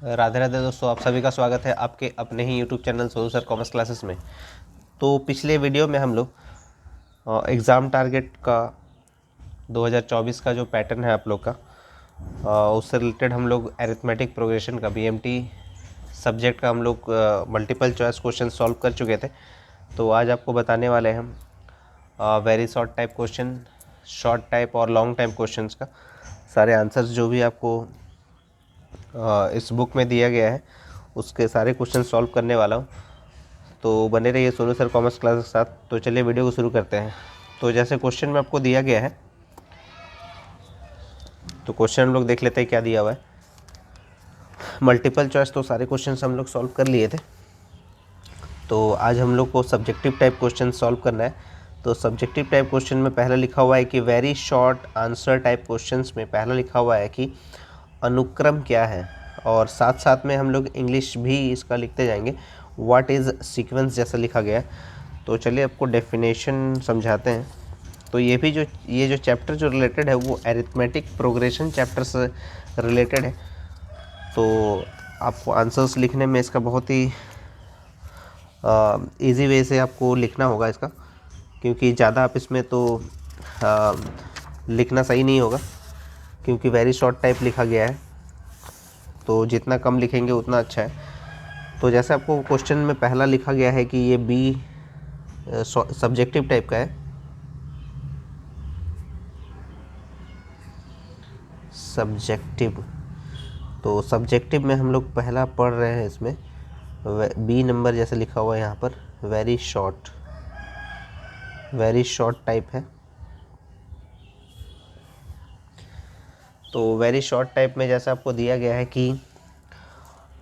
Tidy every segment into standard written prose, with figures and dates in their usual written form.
राधे राधे दोस्तों, आप सभी का स्वागत है आपके अपने ही YouTube channel Sonu sir commerce classes में। तो पिछले वीडियो में हम लोग एग्ज़ाम टारगेट का 2024 का जो पैटर्न है आप लोग का, उससे रिलेटेड हम लोग एरिथमेटिक प्रोग्रेशन का बीएमटी सब्जेक्ट का हम लोग मल्टीपल चॉइस क्वेश्चन सॉल्व कर चुके थे। तो आज आपको बताने वाले हैं हम very short type question, short type और लॉन्ग टाइप क्वेश्चंस का सारे आंसर्स जो भी आपको इस बुक में दिया गया है उसके सारे क्वेश्चन सॉल्व करने वाला हूँ। तो बने रहिए सोनू सर कॉमर्स क्लास के साथ। तो चलिए वीडियो को शुरू करते हैं। तो जैसे क्वेश्चन में आपको दिया गया है, तो क्वेश्चन हम लोग देख लेते हैं क्या दिया हुआ है। मल्टीपल चॉइस तो सारे क्वेश्चन हम लोग सॉल्व कर लिए थे। तो आज हम लोग को सब्जेक्टिव टाइप क्वेश्चन सॉल्व करना है। तो सब्जेक्टिव टाइप क्वेश्चन में पहला लिखा हुआ है कि very short answer type questions में पहला लिखा हुआ है कि अनुक्रम क्या है, और साथ साथ में हम लोग इंग्लिश भी इसका लिखते जाएंगे, व्हाट इज़ सीक्वेंस जैसा लिखा गया है। तो चलिए आपको डेफिनेशन समझाते हैं। तो ये जो चैप्टर जो रिलेटेड है वो एरिथमेटिक प्रोग्रेशन चैप्टर से रिलेटेड है। तो आपको आंसर्स लिखने में इसका बहुत ही इजी वे से आपको लिखना होगा इसका, क्योंकि ज़्यादा आप इसमें तो लिखना सही नहीं होगा, क्योंकि वेरी शॉर्ट टाइप लिखा गया है। तो जितना कम लिखेंगे उतना अच्छा है। तो जैसे आपको क्वेश्चन में पहला लिखा गया है कि ये बी सब्जेक्टिव टाइप का है, सब्जेक्टिव। तो सब्जेक्टिव में हम लोग पहला पढ़ रहे हैं इसमें बी नंबर जैसे लिखा हुआ है यहाँ पर, वेरी शॉर्ट टाइप है। तो वेरी शॉर्ट टाइप में जैसे आपको दिया गया है कि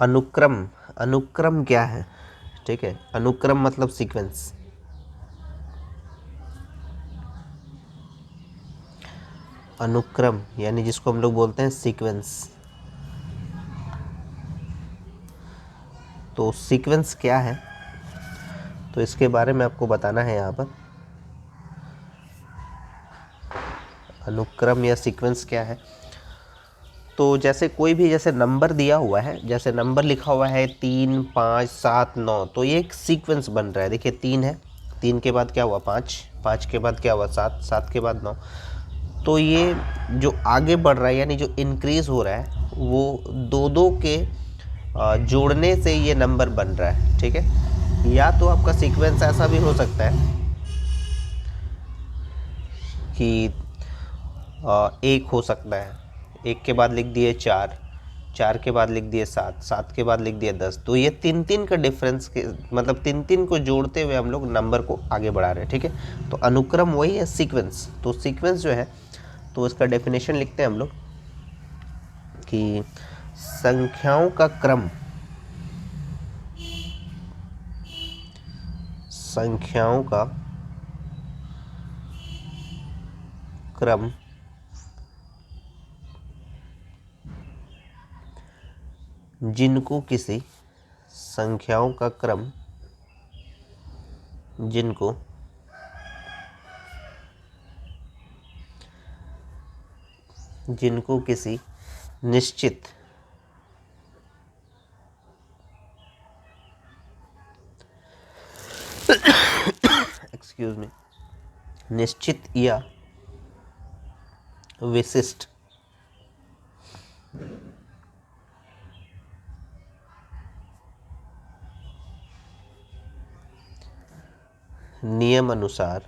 अनुक्रम, अनुक्रम क्या है, ठीक है। अनुक्रम मतलब सीक्वेंस। अनुक्रम यानी जिसको हम लोग बोलते हैं सीक्वेंस। तो सीक्वेंस क्या है, तो इसके बारे में आपको बताना है यहाँ पर। अनुक्रम या सीक्वेंस क्या है, तो जैसे कोई भी जैसे नंबर दिया हुआ है, जैसे नंबर लिखा हुआ है 3, 5, 7, 9, तो ये एक सीक्वेंस बन रहा है। देखिए 3 है, 3 के बाद क्या हुआ 5, 5 के बाद क्या हुआ 7, 7 के बाद 9। तो ये जो आगे बढ़ रहा है यानी जो इंक्रीज हो रहा है वो दो दो के जोड़ने से ये नंबर बन रहा है, ठीक है। या तो आपका सीक्वेंस ऐसा भी हो सकता है कि एक हो सकता है, एक के बाद लिख दिए 4, 4 के बाद लिख दिए 7, 7 के बाद लिख दिए 10। तो ये 3 का डिफरेंस के मतलब 3 को जोड़ते हुए हम लोग नंबर को आगे बढ़ा रहे हैं, ठीक है। तो अनुक्रम वही है सीक्वेंस। तो सीक्वेंस जो है, तो इसका डेफिनेशन लिखते हैं हम लोग कि संख्याओं का क्रम, संख्याओं का क्रम जिनको किसी संख्याओं का क्रम जिनको जिनको किसी निश्चित एक्सक्यूज मी, निश्चित या विशिष्ट नियम अनुसार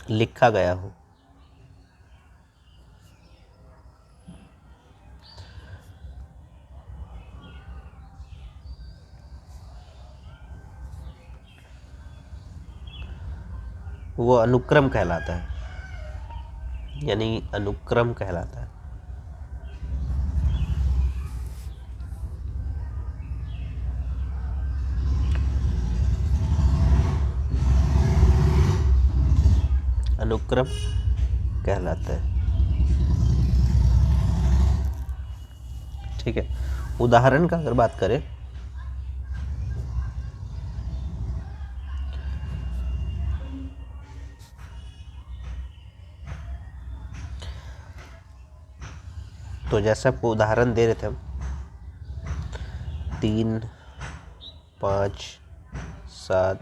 लिखा गया हो। वो अनुक्रम कहलाता है, यानी अनुक्रम कहलाता है। अनुक्रम कहलाता है, ठीक है। उदाहरण का अगर बात करें, तो जैसे आपको उदाहरण दे रहे थे हम 3, 5, 7,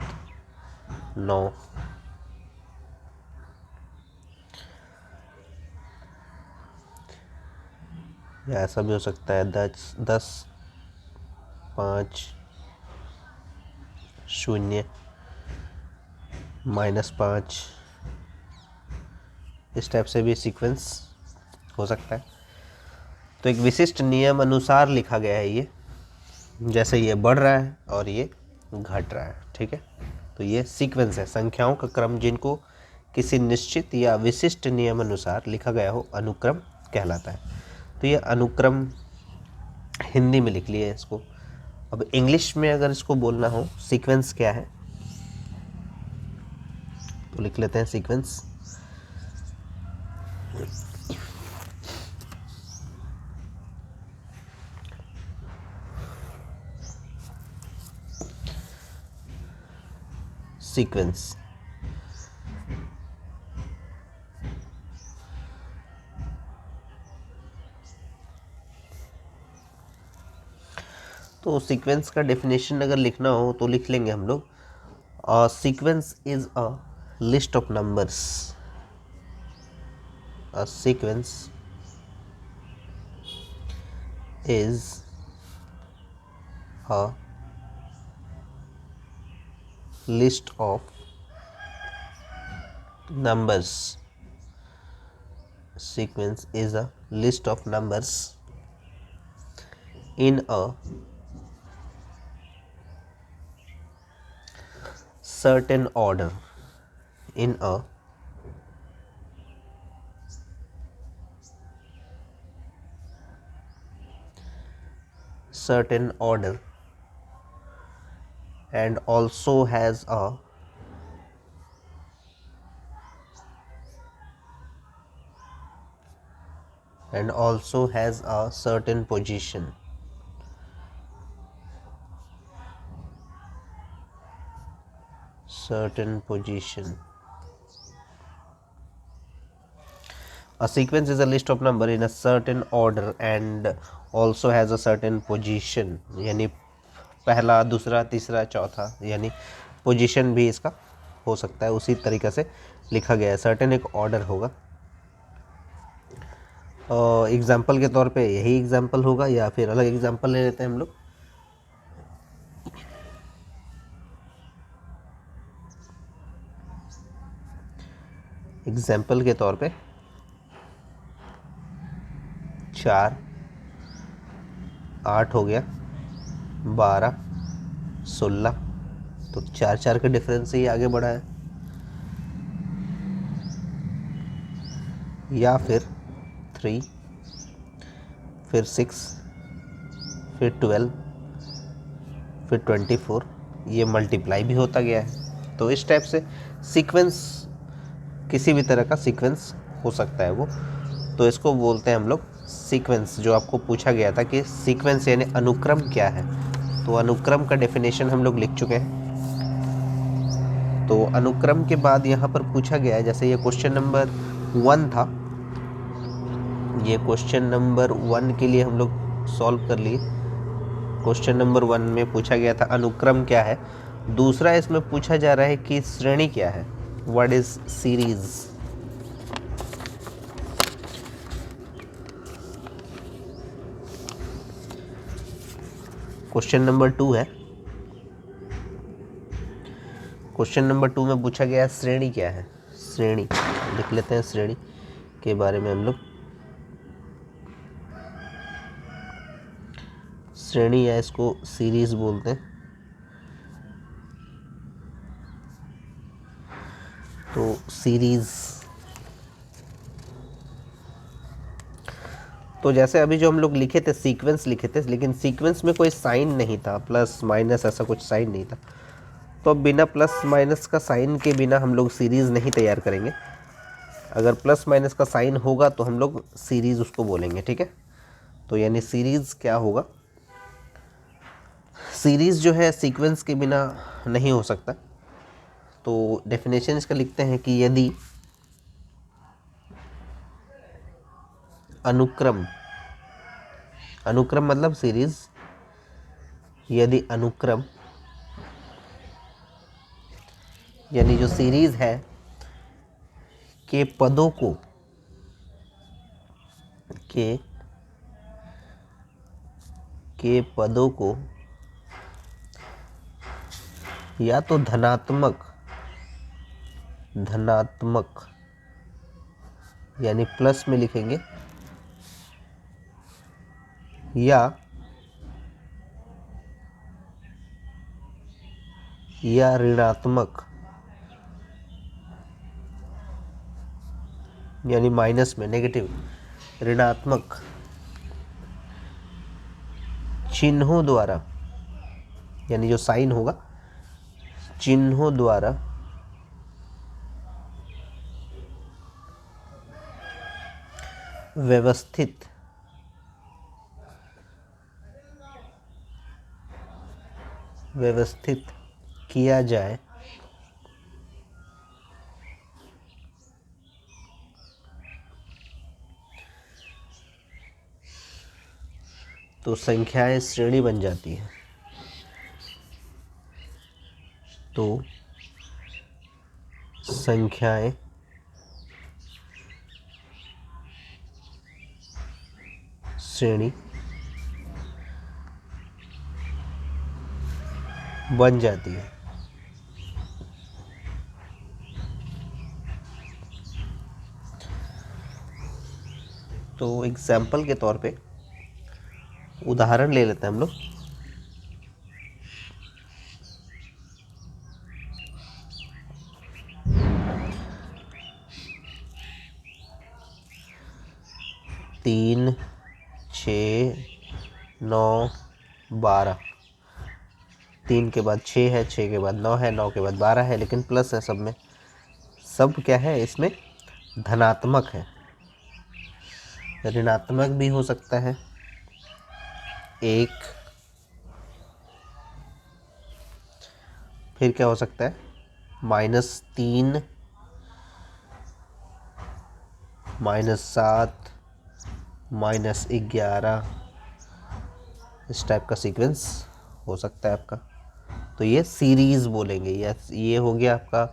9, या ऐसा भी हो सकता है 10, 5, 0, -5, इस टाइप से भी सीक्वेंस हो सकता है। तो एक विशिष्ट नियम अनुसार लिखा गया है ये, जैसे ये बढ़ रहा है और ये घट रहा है, ठीक है। तो ये सीक्वेंस है, संख्याओं का क्रम जिनको किसी निश्चित या विशिष्ट नियम अनुसार लिखा गया हो अनुक्रम कहलाता है। तो ये अनुक्रम हिंदी में लिख लिए इसको। अब इंग्लिश में अगर इसको बोलना हो सीक्वेंस क्या है तो लिख लेते हैं सीक्वेंस। सीक्वेंस तो सीक्वेंस का डेफिनेशन अगर लिखना हो तो लिख लेंगे हम लोग, sequence is a list of numbers. A sequence is a list of numbers. Sequence is a list of numbers in a certain order. In a certain order and also has a certain position. A sequence is a list of number in a certain order and also has a certain position, यानी पहला, दूसरा, तीसरा, चौथा, यानी position भी इसका हो सकता है। उसी तरीके से लिखा गया है, सर्टेन एक ऑर्डर होगा। एग्जाम्पल के तौर पे यही एग्जाम्पल होगा या फिर अलग एग्जाम्पल ले लेते हैं हम लोग। एग्जाम्पल के तौर पे 4, 8 हो गया, 12, 16, तो 4 के डिफरेंस से ही आगे बढ़ा है। या फिर 3, फिर 6, फिर 12, फिर 24, ये मल्टीप्लाई भी होता गया है। तो इस टाइप से सीक्वेंस, किसी भी तरह का सीक्वेंस हो सकता है वो, तो इसको बोलते हैं हम लोग सीक्वेंस। जो आपको पूछा गया था कि सीक्वेंस यानी अनुक्रम क्या है, तो अनुक्रम का डेफिनेशन हम लोग लिख चुके हैं। तो अनुक्रम के बाद यहाँ पर पूछा गया है, जैसे ये क्वेश्चन नंबर 1 था, ये क्वेश्चन नंबर 1 के लिए हम लोग सॉल्व कर लिए। क्वेश्चन नंबर 1 में पूछा गया था अनुक्रम क्या है। दूसरा इसमें पूछा जा रहा है कि श्रेणी क्या है, what is series. Question number 2 है। क्वेश्चन नंबर 2 में पूछा गया श्रेणी क्या है। श्रेणी लिख लेते हैं, श्रेणी के बारे में हम लोग। श्रेणी या इसको सीरीज बोलते हैं। तो सीरीज, तो जैसे अभी जो हम लोग लिखे थे सीक्वेंस लिखे थे, लेकिन सीक्वेंस में कोई साइन नहीं था, प्लस माइनस ऐसा कुछ साइन नहीं था। तो अब बिना प्लस माइनस का साइन के बिना हम लोग सीरीज़ नहीं तैयार करेंगे। अगर प्लस माइनस का साइन होगा तो हम लोग सीरीज़ उसको बोलेंगे, ठीक है। तो यानी सीरीज़ क्या होगा, सीरीज़ जो है सीक्वेंस के बिना नहीं हो सकता। तो डेफिनेशन इसका लिखते हैं कि यदि अनुक्रम अनुक्रम मतलब सीरीज। यदि अनुक्रम यानी जो सीरीज है के पदों को के पदों को या तो धनात्मक यानी प्लस में लिखेंगे या ऋणात्मक यानी माइनस में, नेगेटिव, ऋणात्मक चिन्हों द्वारा, यानी जो साइन होगा चिन्हों द्वारा व्यवस्थित किया जाए तो संख्याएं श्रेणी बन जाती है। तो संख्याएं श्रेणी बन जाती है। तो एग्जाम्पल के तौर पे उदाहरण ले लेते हैं हम लोग। तीन, 6, 9, 12। 3 के बाद 6 है, 6 के बाद 9 है, 9 के बाद 12 है, लेकिन प्लस है सब में। सब क्या है इसमें? धनात्मक है। ऋणात्मक भी हो सकता है 1, फिर क्या हो सकता है? -3, -7, -11, इस टाइप का सीक्वेंस हो सकता है आपका। तो ये सीरीज बोलेंगे। ये हो गया आपका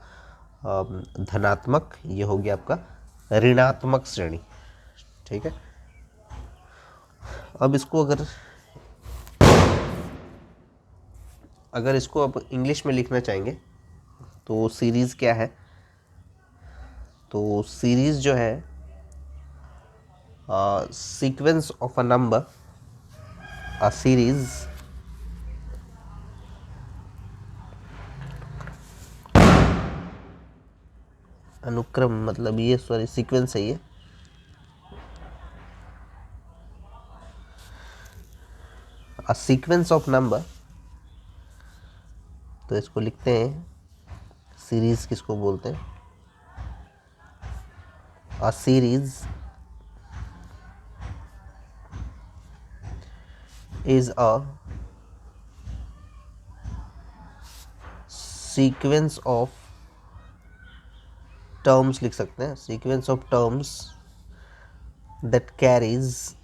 धनात्मक, ये हो गया आपका ऋणात्मक श्रेणी। ठीक है। अब इसको अगर इसको अब इंग्लिश में लिखना चाहेंगे तो सीरीज क्या है? तो सीरीज जो है sequence of a number, a series अनुक्रम मतलब ये, सॉरी, सीक्वेंस है ये। अ सीक्वेंस ऑफ नंबर, तो इसको लिखते हैं सीरीज किसको बोलते हैं? A series is a sequence of terms, लिख सकते हैं sequence of terms that carries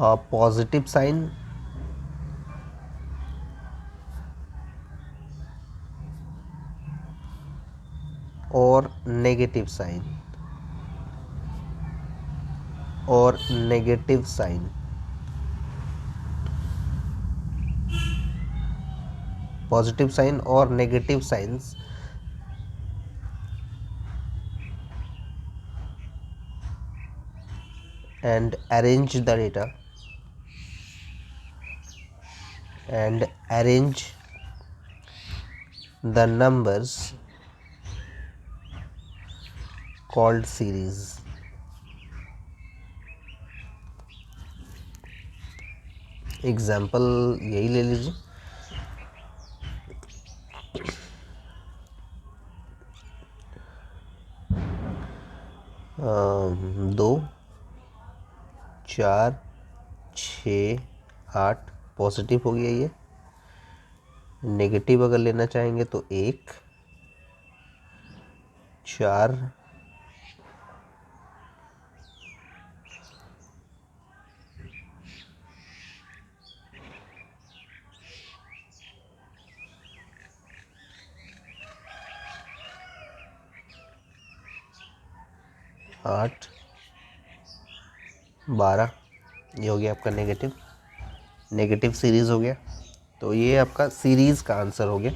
a positive sign or negative sign, positive sign or negative signs and arrange the data and arrange the numbers called series। Example यही ले लीजिए। 2 4 6 8 positive हो गया। ये negative अगर लेना चाहेंगे तो 1 4 8 12, ये हो गया आपका नेगेटिव सीरीज हो गया। तो ये आपका सीरीज का आंसर हो गया।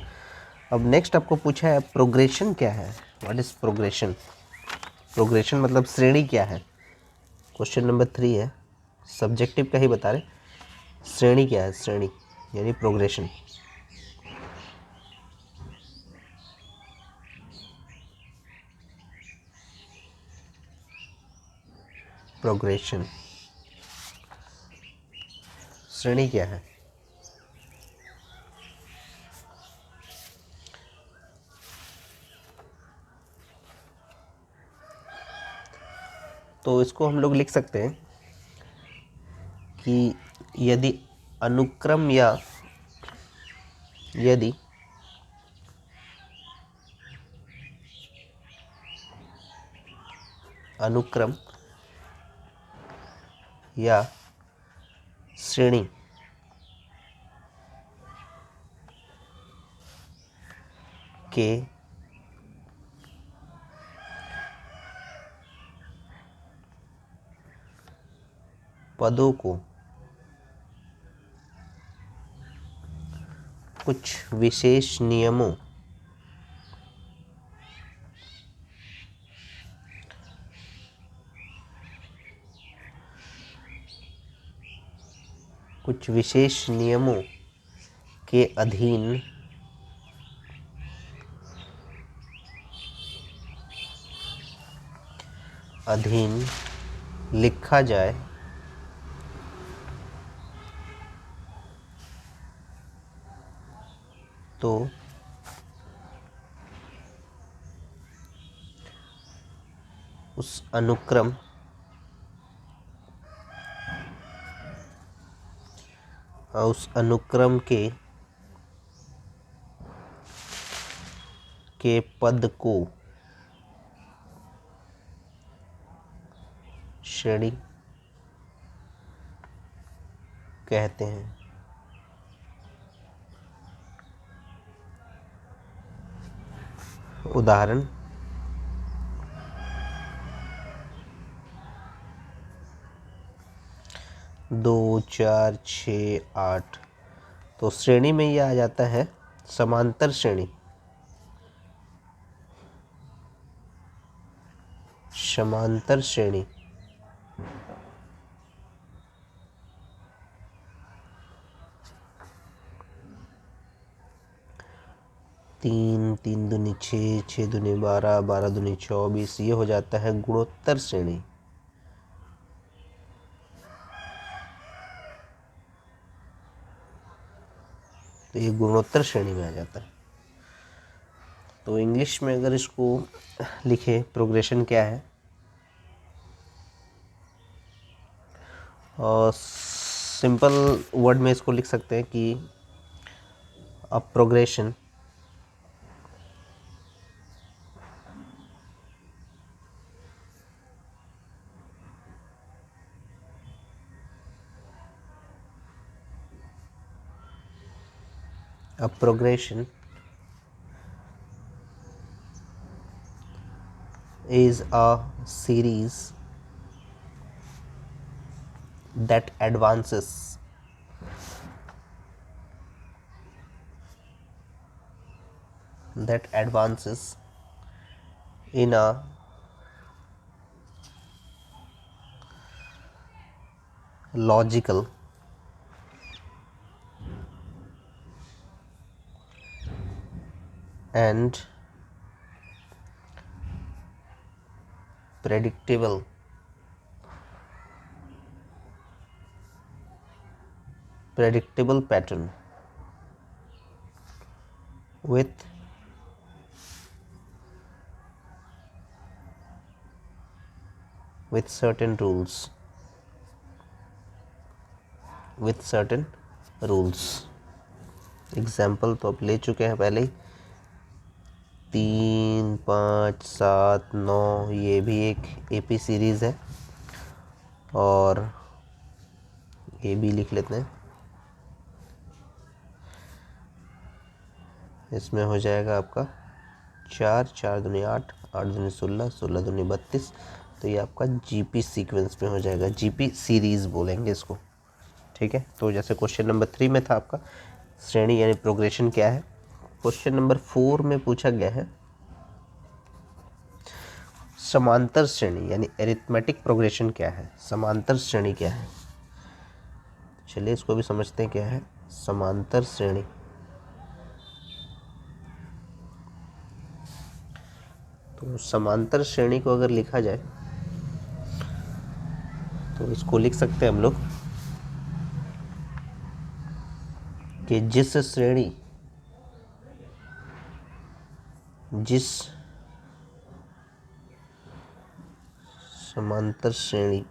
अब नेक्स्ट आपको पूछा है प्रोग्रेशन क्या है, व्हाट इज प्रोग्रेशन। प्रोग्रेशन मतलब श्रेणी क्या है। क्वेश्चन नंबर 3 है, सब्जेक्टिव का ही बता रहे, श्रेणी क्या है, श्रेणी यानी प्रोग्रेशन। प्रोग्रेशन श्रेणी क्या है। तो इसको हम लोग लिख सकते हैं कि यदि अनुक्रम या यदि अनुक्रम या श्रेणी के पदों को कुछ विशेष नियमों के अधीन लिखा जाए तो उस अनुक्रम के पद को श्रेणी कहते हैं। उदाहरण 2 4 6 8, तो श्रेणी में ये आ जाता है समांतर श्रेणी। समांतर श्रेणी 3 3 दूनी 6 6 दूनी 12 12 दूनी 24, ये हो जाता है गुणोत्तर श्रेणी। तो ये गुणोत्तर श्रेणी में आ जाता है। तो इंग्लिश में अगर इसको लिखे प्रोग्रेशन क्या है, और सिंपल वर्ड में इसको लिख सकते हैं कि अ progression is a series that advances in a logical and predictable pattern with with certain rules, with certain rules। Example तो आप ले चुके हैं पहले ही, 3, 5, 7, 9, ये भी एक एपी सीरीज़ है, और ये भी लिख लेते हैं। इसमें हो जाएगा आपका 4, 4 दूनी 8, 8 दूनी 16, 16 दूनी 32। तो ये आपका जीपी सीक्वेंस में हो जाएगा, जीपी सीरीज़ बोलेंगे इसको, ठीक है। तो जैसे क्वेश्चन नंबर 3 में था आपका श्रेणी यानी प्रोग्रेशन क्या है, क्वेश्चन नंबर 4 में पूछा गया है समांतर श्रेणी यानी एरिथमेटिक प्रोग्रेशन क्या है, समांतर श्रेणी क्या है। चलिए इसको भी समझते हैं क्या है समांतर श्रेणी। तो समांतर श्रेणी को अगर लिखा जाए तो इसको लिख सकते हैं हम लोग कि जिस समांतर श्रेणी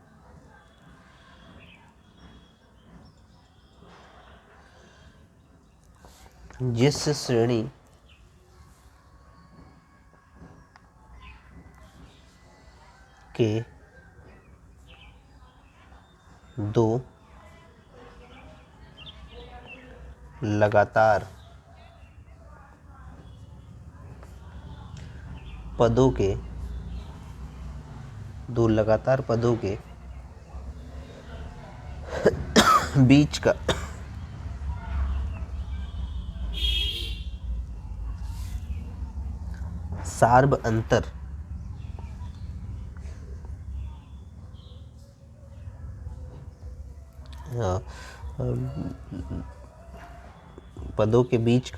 जिस श्रेणी के दो लगातार पदों के बीच का सार्ब अंतर पदों के बीच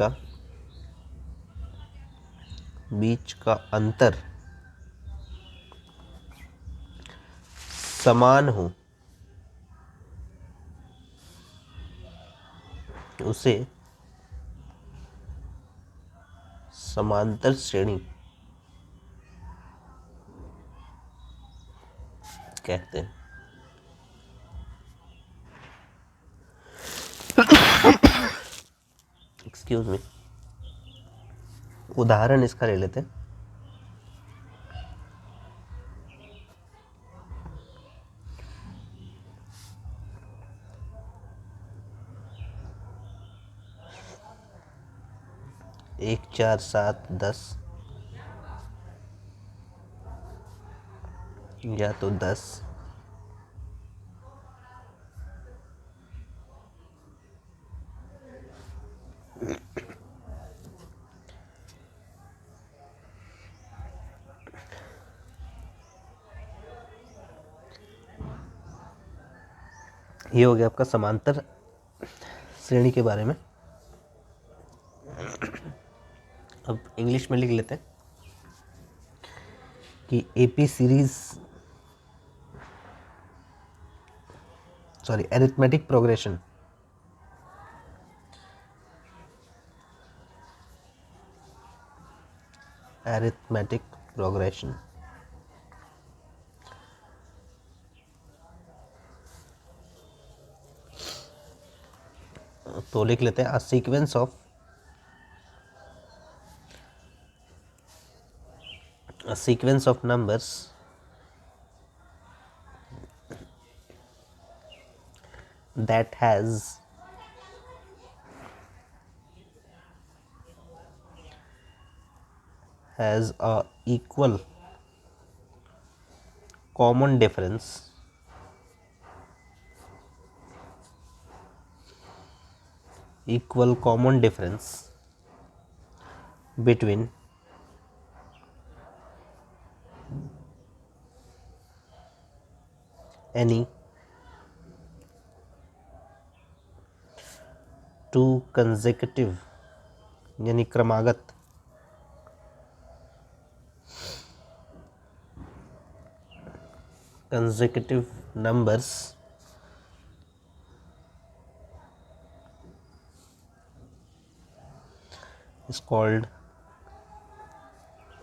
का अंतर समान हो उसे समांतर श्रेणी कहते हैं। एक्सक्यूज मी, उदाहरण इसका ले लेते हैं। एक, 4, 7, 10 या तो 10, ये हो गया आपका समांतर श्रेणी के बारे में। अब इंग्लिश में लिख लेते हैं कि एपी सीरीज अरिथमेटिक प्रोग्रेशन तो लिख लेते हैं a sequence of numbers that has a equal common difference between any two consecutive यानी क्रमागत numbers is called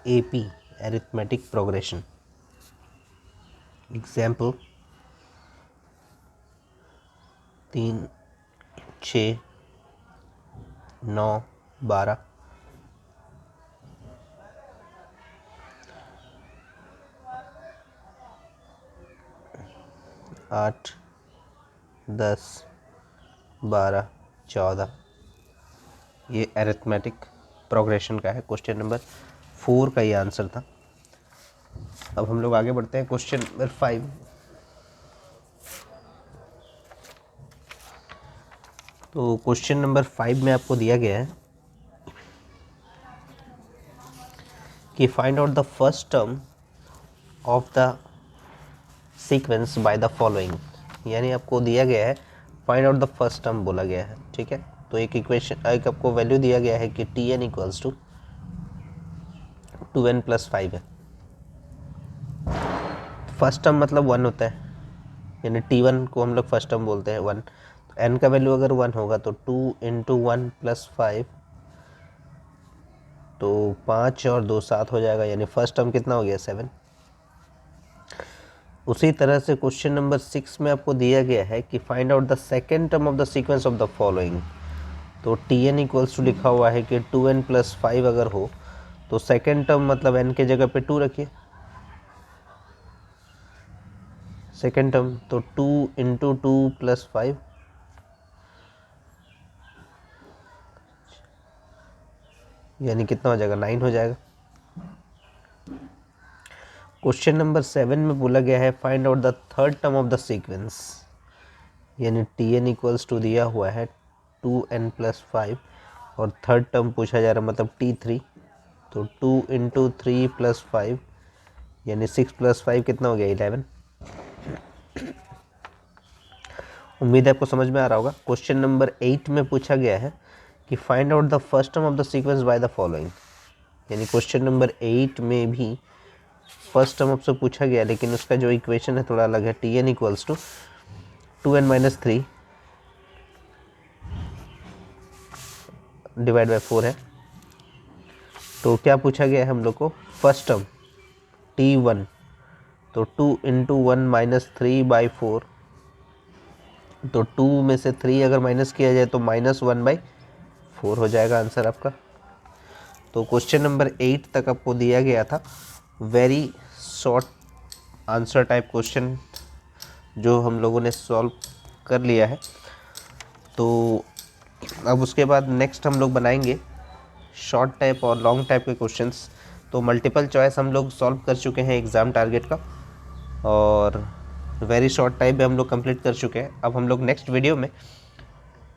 AP arithmetic progression। Example 3, 6, 9, 12, 8, 10, 12, 14। ये अरिथमेटिक प्रोग्रेशन का है। क्वेश्चन नंबर 4 का ये आंसर था। अब हम लोग आगे बढ़ते हैं क्वेश्चन नंबर 5। तो क्वेश्चन नंबर 5 में आपको दिया गया है कि find out the first term of the sequence by the following. यानी आपको दिया गया है find out the first term बोला गया है, ठीक है। तो एक इक्वेशन, एक आपको वैल्यू दिया गया है कि Tn इक्वल्स टू 2n + 5 है। फर्स्ट टर्म मतलब 1 होता है, यानी T1 को हम लोग फर्स्ट टर्म बोलते हैं 1। तो n का वैल्यू अगर 1 होगा तो 2 × 1 + 5, तो 5 और 2 7 हो जाएगा, यानी फर्स्ट टर्म कितना हो गया 7। उसी तरह से क्वेश्चन नंबर 6 में आपको दिया गया है कि find out the second term of the sequence of the following. तो Tn इक्वल्स टू लिखा हुआ है कि 2n + 5 अगर हो तो सेकेंड टर्म मतलब n के जगह पे 2 रखिए, सेकेंड टर्म। तो 2 × 2 + 5, यानी कितना हो जाएगा 9 हो जाएगा। क्वेश्चन नंबर 7 में बोला गया है find out the third term of the sequence, यानी Tn इक्वल्स टू दिया हुआ है 2n + 5 और थर्ड टर्म पूछा जा रहा है मतलब T3। तो 2 × 3 + 5, यानी 6 + 5 कितना हो गया 11। उम्मीद है आपको समझ में आ रहा होगा। क्वेश्चन नंबर 8 में पूछा गया है कि find out the first term of the sequence by the following. यानी क्वेश्चन नंबर 8 में भी फर्स्ट टर्म आपसे पूछा गया, लेकिन उसका जो इक्वेशन है थोड़ा अलग है। Tn equals to 2n - 3 divide by 4 है। तो क्या पूछा गया है हम लोग को, फर्स्ट टर्म T1। तो 2 × 1 - 3/4, तो 2 में से 3 अगर माइनस किया जाए तो -1/4 हो जाएगा आंसर आपका। तो क्वेश्चन नंबर 8 तक आपको दिया गया था very short answer type question, जो हम लोगों ने सॉल्व कर लिया है। तो अब उसके बाद नेक्स्ट हम लोग बनाएंगे शॉर्ट टाइप और लॉन्ग टाइप के क्वेश्चंस। तो मल्टीपल चॉइस हम लोग सॉल्व कर चुके हैं एग्ज़ाम टारगेट का, और वेरी शॉर्ट टाइप भी हम लोग कंप्लीट कर चुके हैं। अब हम लोग नेक्स्ट वीडियो में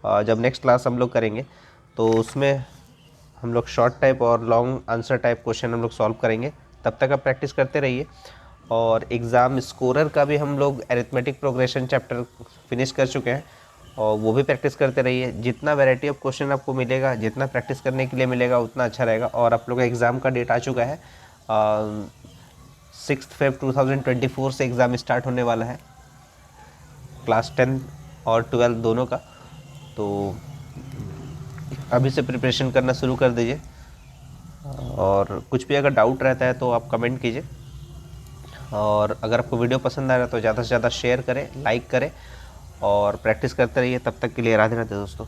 जब नेक्स्ट क्लास हम लोग करेंगे तो उसमें हम लोग शॉर्ट टाइप और लॉन्ग आंसर टाइप क्वेश्चन हम लोग सॉल्व करेंगे। तब तक आप प्रैक्टिस करते रहिए। और एग्ज़ाम स्कोरर का भी हम लोग अरिथमेटिक प्रोग्रेशन चैप्टर फिनिश कर चुके हैं, और वो भी प्रैक्टिस करते रहिए। जितना वैरायटी ऑफ क्वेश्चन आपको मिलेगा, जितना प्रैक्टिस करने के लिए मिलेगा, उतना अच्छा रहेगा। और आप लोग का एग्ज़ाम का डेट आ चुका है, 6 Feb 2024 से एग्ज़ाम स्टार्ट होने वाला है, क्लास 10 और 12 दोनों का। तो अभी से प्रिपरेशन करना शुरू कर दीजिए, और कुछ भी अगर डाउट रहता है तो आप कमेंट कीजिए। और अगर आपको वीडियो पसंद आ रहा है तो ज़्यादा से ज़्यादा शेयर करें, लाइक करें, और प्रैक्टिस करते रहिए। तब तक के लिए राधे राधे दोस्तों।